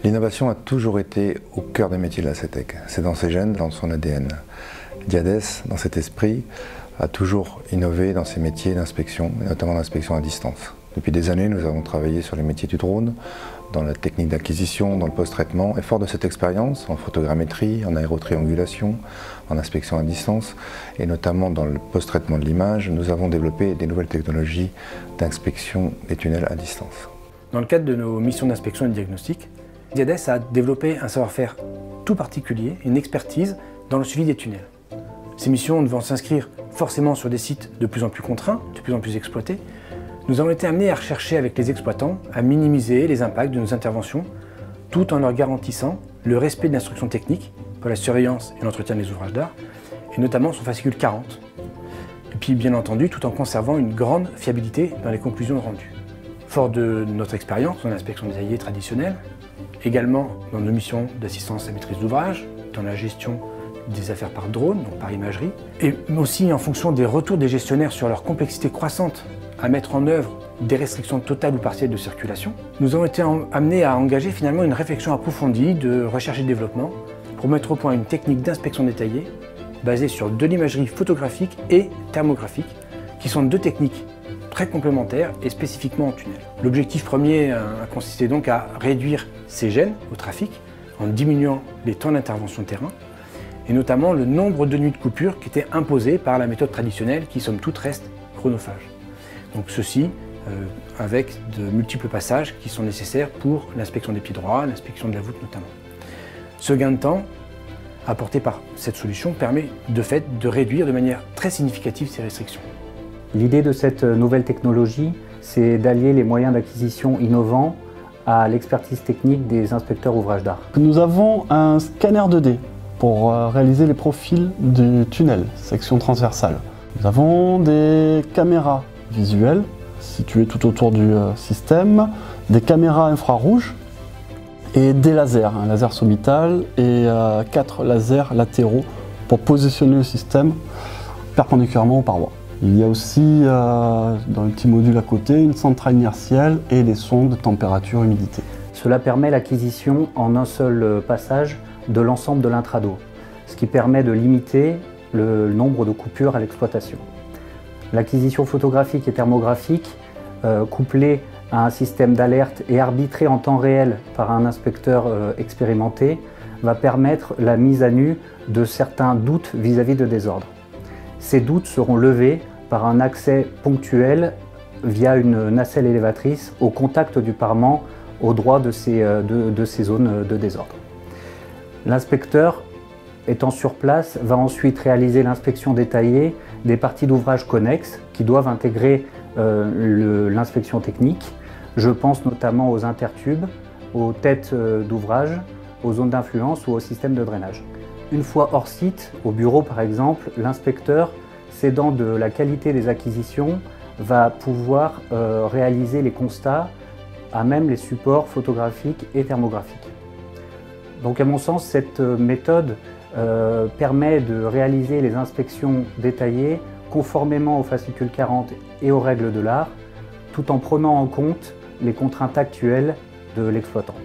L'innovation a toujours été au cœur des métiers de la CETEC. C'est dans ses gènes, dans son ADN. Diades, dans cet esprit, a toujours innové dans ses métiers d'inspection, et notamment l'inspection à distance. Depuis des années, nous avons travaillé sur les métiers du drone, dans la technique d'acquisition, dans le post-traitement, et fort de cette expérience, en photogrammétrie, en aérotriangulation, en inspection à distance, et notamment dans le post-traitement de l'image, nous avons développé des nouvelles technologies d'inspection des tunnels à distance. Dans le cadre de nos missions d'inspection et de diagnostic, Diades a développé un savoir-faire tout particulier, une expertise dans le suivi des tunnels. Ces missions devant s'inscrire forcément sur des sites de plus en plus contraints, de plus en plus exploités, nous avons été amenés à rechercher avec les exploitants à minimiser les impacts de nos interventions tout en leur garantissant le respect de l'instruction technique pour la surveillance et l'entretien des ouvrages d'art, et notamment son fascicule 40. Et puis bien entendu tout en conservant une grande fiabilité dans les conclusions rendues. Fort de notre expérience dans l'inspection détaillée traditionnelle, également dans nos missions d'assistance à maîtrise d'ouvrage, dans la gestion des affaires par drone, donc par imagerie, et aussi en fonction des retours des gestionnaires sur leur complexité croissante à mettre en œuvre des restrictions totales ou partielles de circulation, nous avons été amenés à engager finalement une réflexion approfondie de recherche et développement pour mettre au point une technique d'inspection détaillée basée sur de l'imagerie photographique et thermographique, qui sont deux techniques très complémentaires et spécifiquement en tunnel. L'objectif premier a consisté donc à réduire ces gênes au trafic en diminuant les temps d'intervention terrain et notamment le nombre de nuits de coupure qui étaient imposées par la méthode traditionnelle qui somme toute reste chronophage. Donc ceci avec de multiples passages qui sont nécessaires pour l'inspection des pieds droits, l'inspection de la voûte notamment. Ce gain de temps apporté par cette solution permet de fait de réduire de manière très significative ces restrictions. L'idée de cette nouvelle technologie, c'est d'allier les moyens d'acquisition innovants à l'expertise technique des inspecteurs ouvrages d'art. Nous avons un scanner 2D pour réaliser les profils du tunnel, section transversale. Nous avons des caméras visuelles situées tout autour du système, des caméras infrarouges et des lasers, un laser sommital et 4 lasers latéraux pour positionner le système perpendiculairement aux parois. Il y a aussi, dans le petit module à côté, une centrale inertielle et des sondes de température et humidité. Cela permet l'acquisition en un seul passage de l'ensemble de l'intrado, ce qui permet de limiter le nombre de coupures à l'exploitation. L'acquisition photographique et thermographique, couplée à un système d'alerte et arbitrée en temps réel par un inspecteur expérimenté, va permettre la mise à nu de certains doutes vis-à-vis de désordres. Ces doutes seront levés par un accès ponctuel via une nacelle élévatrice au contact du parement au droit de ces zones de désordre. L'inspecteur, étant sur place, va ensuite réaliser l'inspection détaillée des parties d'ouvrage connexes qui doivent intégrer l'inspection technique. Je pense notamment aux intertubes, aux têtes d'ouvrage, aux zones d'influence ou au système de drainage. Une fois hors site, au bureau par exemple, l'inspecteur, s'aidant de la qualité des acquisitions, va pouvoir réaliser les constats à même les supports photographiques et thermographiques. Donc à mon sens, cette méthode permet de réaliser les inspections détaillées conformément au fascicule 40 et aux règles de l'art, tout en prenant en compte les contraintes actuelles de l'exploitant.